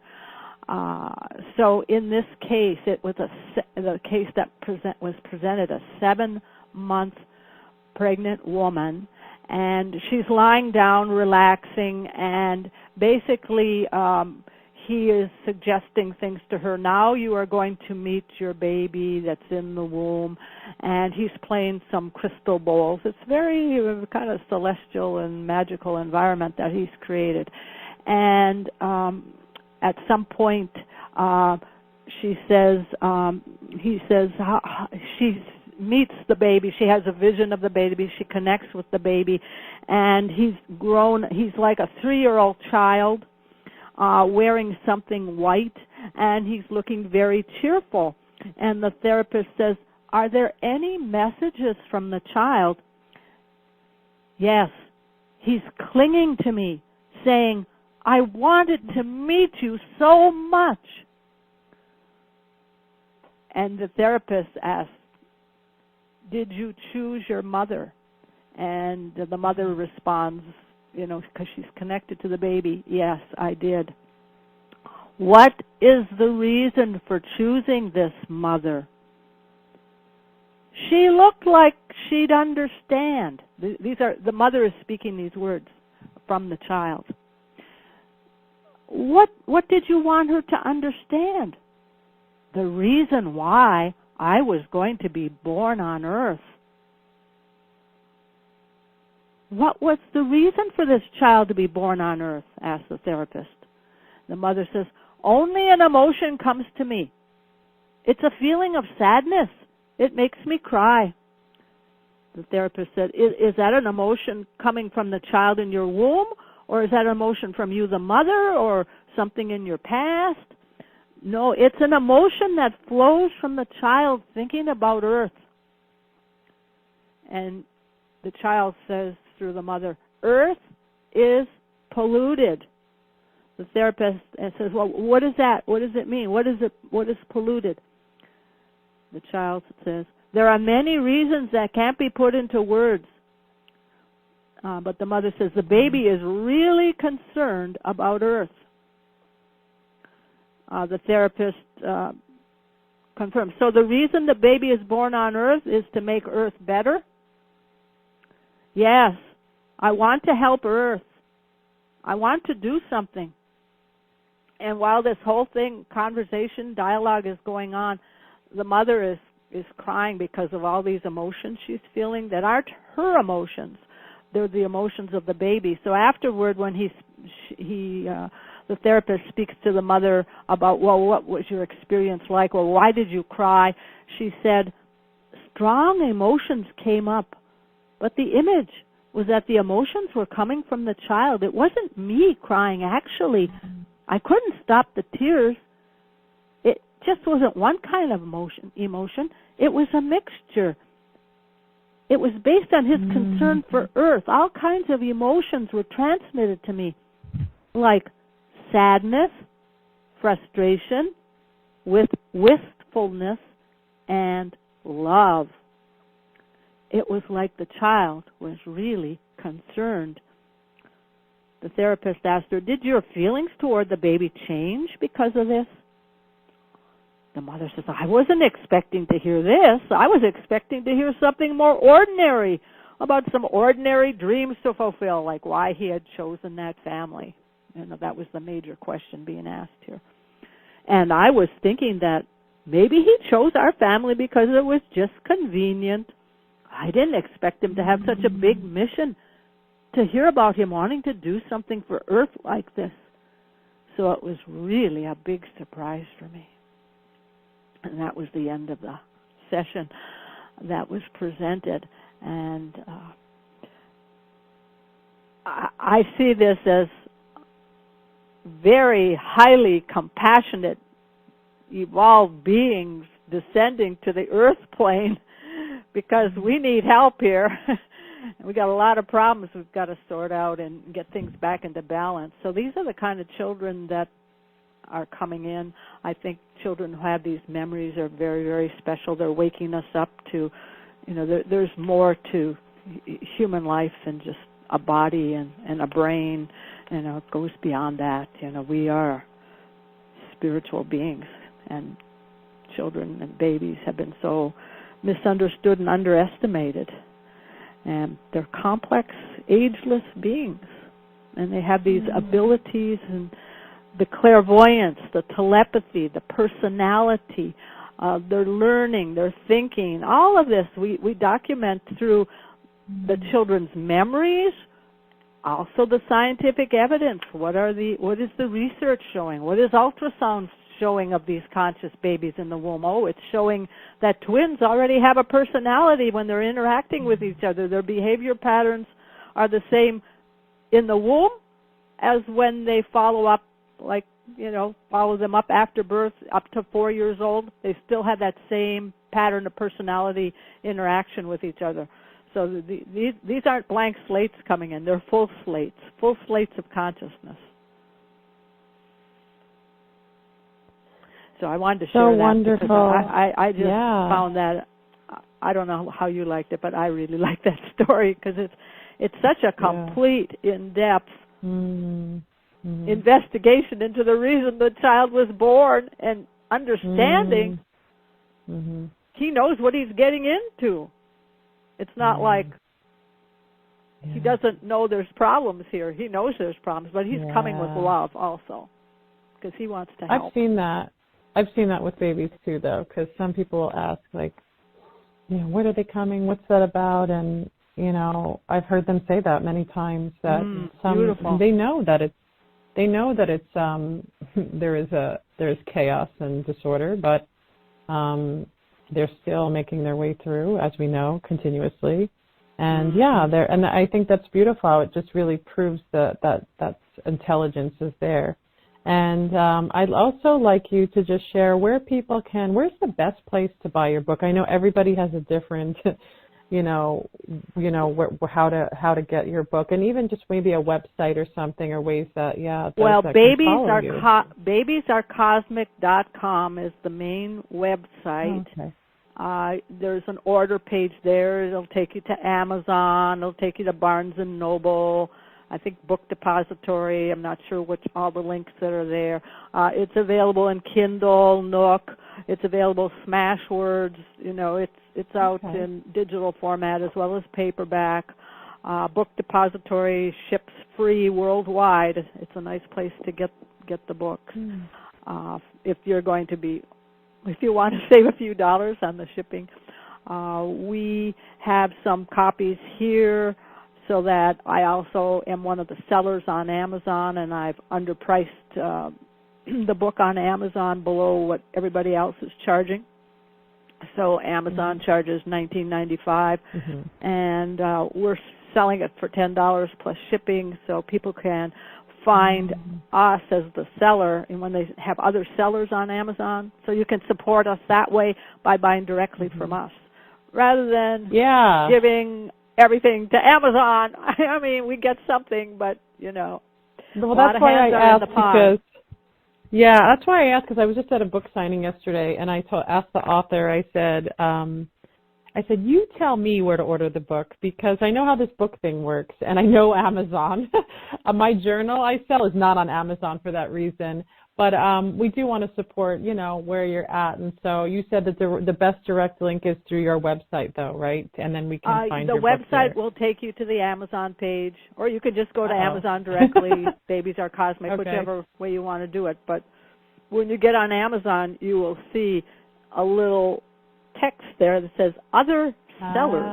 So in this case, it was the case that was presented, a 7-month pregnant woman, and she's lying down relaxing, and basically he is suggesting things to her. Now you are going to meet your baby that's in the womb, and he's playing some crystal bowls. It's very kind of celestial and magical environment that he's created. And at some point, he says she meets the baby. She has a vision of the baby. She connects with the baby, and he's grown. He's like a 3-year-old child, wearing something white, and he's looking very cheerful. And the therapist says, "Are there any messages from the child?" "Yes. He's clinging to me, saying, 'I wanted to meet you so much.'" And the therapist asks, "Did you choose your mother?" And the mother responds, because she's connected to the baby, "Yes, I did." "What is the reason for choosing this mother?" "She looked like she'd understand." The mother is speaking these words from the child. What did you want her to understand?" "The reason why I was going to be born on earth. What was the reason for this child to be born on earth? Asked the therapist. The mother says, only an emotion comes to me. It's a feeling of sadness. It makes me cry. The therapist said, is that an emotion coming from the child in your womb, or is that an emotion from you, the mother, or something in your past? No, it's an emotion that flows from the child thinking about earth. And the child says through the mother, earth is polluted. The therapist says, well, what is that? What does it mean? What is polluted? The child says, there are many reasons that can't be put into words. But the mother says, the baby is really concerned about earth. The therapist confirms. So the reason the baby is born on earth is to make earth better? Yes, I want to help earth. I want to do something. And while this whole conversation, dialogue is going on, the mother is crying because of all these emotions she's feeling that aren't her emotions. They're the emotions of the baby. So afterward, when the therapist speaks to the mother about, well, what was your experience like? Well, why did you cry? She said, strong emotions came up, but the image was that the emotions were coming from the child. It wasn't me crying, actually. I couldn't stop the tears. It just wasn't one kind of emotion. It was a mixture. It was based on his concern for earth. All kinds of emotions were transmitted to me, like sadness, frustration, with wistfulness, and love. It was like the child was really concerned. The therapist asked her, did your feelings toward the baby change because of this? The mother says, I wasn't expecting to hear this. I was expecting to hear something more ordinary, about some ordinary dreams to fulfill, like why he had chosen that family. That was the major question being asked here. And I was thinking that maybe he chose our family because it was just convenient. I didn't expect him to have such a big mission, to hear about him wanting to do something for earth like this. So it was really a big surprise for me. And that was the end of the session that was presented. And I see this as very highly compassionate, evolved beings descending to the earth plane, because we need help here. We got a lot of problems we've got to sort out and get things back into balance. So these are the kind of children that are coming in. I think children who have these memories are very, very special. They're waking us up to, there's more to human life than just a body and a brain. It goes beyond that. We are spiritual beings, and children and babies have been so misunderstood and underestimated. And they're complex, ageless beings, and they have these abilities, and the clairvoyance, the telepathy, the personality, their learning, their thinking, all of this we document through the children's memories, also the scientific evidence. What is the research showing? What is ultrasound showing of these conscious babies in the womb? Oh, it's showing that twins already have a personality when they're interacting with each other. Their behavior patterns are the same in the womb as when they follow them up after birth, up to 4 years old. They still have that same pattern of personality interaction with each other. So these aren't blank slates coming in. They're full slates of consciousness. So I wanted to share that. Wonderful. Because I just found that, I don't know how you liked it, but I really like that story because it's such a complete, in-depth investigation into the reason the child was born, and understanding he knows what he's getting into. It's not like he doesn't know there's problems here. He knows there's problems, but he's coming with love also because he wants to help. I've seen that. I've seen that with babies too, though, because some people will ask, like, when are they coming? What's that about? And I've heard them say that many times, that beautiful. they know that it's there's chaos and disorder, but they're still making their way through, as we know, continuously. And and I think that's beautiful. It just really proves that intelligence is there. And I'd also like you to just share where's the best place to buy your book? I know everybody has a different, how to get your book, and even just maybe a website or something, or ways that, babiesarcosmic.com is the main website. Okay. There's an order page there. It'll take you to Amazon. It'll take you to Barnes & Noble. I think Book Depository. I'm not sure all the links that are there. It's available in Kindle, Nook. It's available Smashwords. It's out in digital format as well as paperback. Book Depository ships free worldwide. It's a nice place to get the books. If you want to save a few dollars on the shipping. We have some copies here, so that I also am one of the sellers on Amazon, and I've underpriced the book on Amazon below what everybody else is charging. So Amazon charges $19.95, and we're selling it for $10 plus shipping, so people can find us as the seller, and when they have other sellers on Amazon, so you can support us that way by buying directly from us, rather than giving everything to Amazon. I mean, we get something, but well, that's why I asked, because I was just at a book signing yesterday, and I asked the author. I said, you tell me where to order the book, because I know how this book thing works, and I know Amazon. My journal I sell is not on Amazon for that reason. But we do want to support, where you're at. And so you said that the best direct link is through your website, though, right? And then we can find your book there. The website will take you to the Amazon page, or you could just go to Amazon directly, Babies Are Cosmic, whichever way you want to do it. But when you get on Amazon, you will see a little text there that says Other Sellers.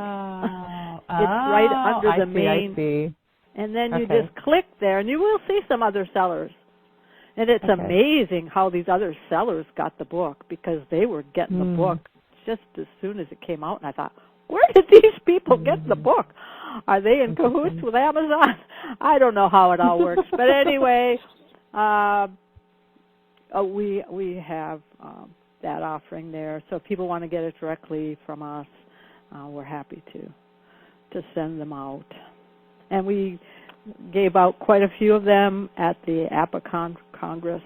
It's right under the main. I see. And then you just click there, and you will see some other sellers. And it's amazing how these other sellers got the book, because they were getting the book just as soon as it came out. And I thought, where did these people get the book? Are they in cahoots with Amazon? I don't know how it all works. But anyway, we have that offering there. So if people want to get it directly from us, we're happy to send them out. And we gave out quite a few of them at the APA Congress,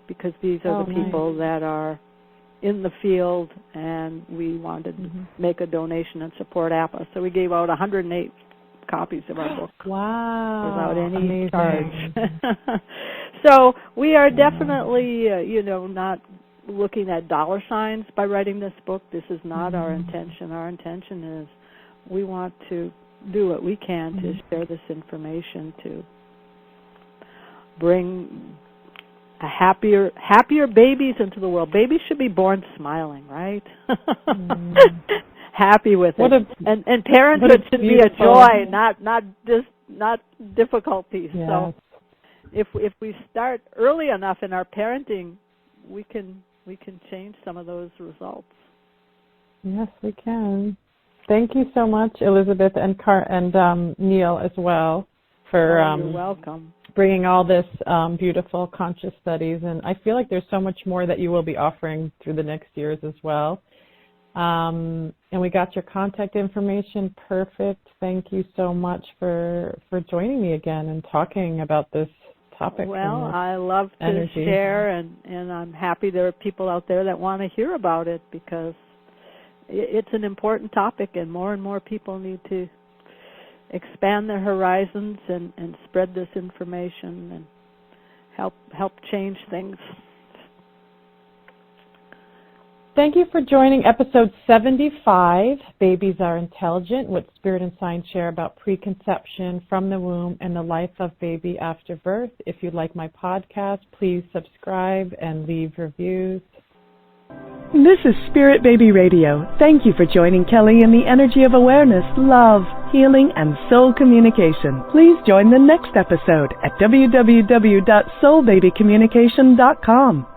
because these are the people that are in the field, and we wanted to make a donation and support APA. So we gave out 108 copies of our book. Wow. Without any charge. So we are definitely, not looking at dollar signs by writing this book. This is not our intention. Our intention is we want to do what we can to share this information, to bring a happier babies into the world. Babies should be born smiling, right? Happy with it. And parenthood should be a joy, not difficulty. Yes. So if we start early enough in our parenting, we can change some of those results. Yes, we can. Thank you so much, Elizabeth and Neil as well, for you're welcome. Bringing all this beautiful conscious studies. And I feel like there's so much more that you will be offering through the next years as well. And we got your contact information. Perfect. Thank you so much for joining me again and talking about this topic. Well, I love to share, and I'm happy there are people out there that want to hear about it, because it's an important topic, and more people need to expand their horizons and spread this information and help change things. Thank you for joining episode 75, Babies Are Intelligent, what Spirit and Science share about preconception, from the womb, and the life of baby after birth. If you like my podcast, please subscribe and leave reviews. This is Spirit Baby Radio. Thank you for joining Kelly in the energy of awareness, love, healing, and soul communication. Please join the next episode at www.soulbabycommunication.com.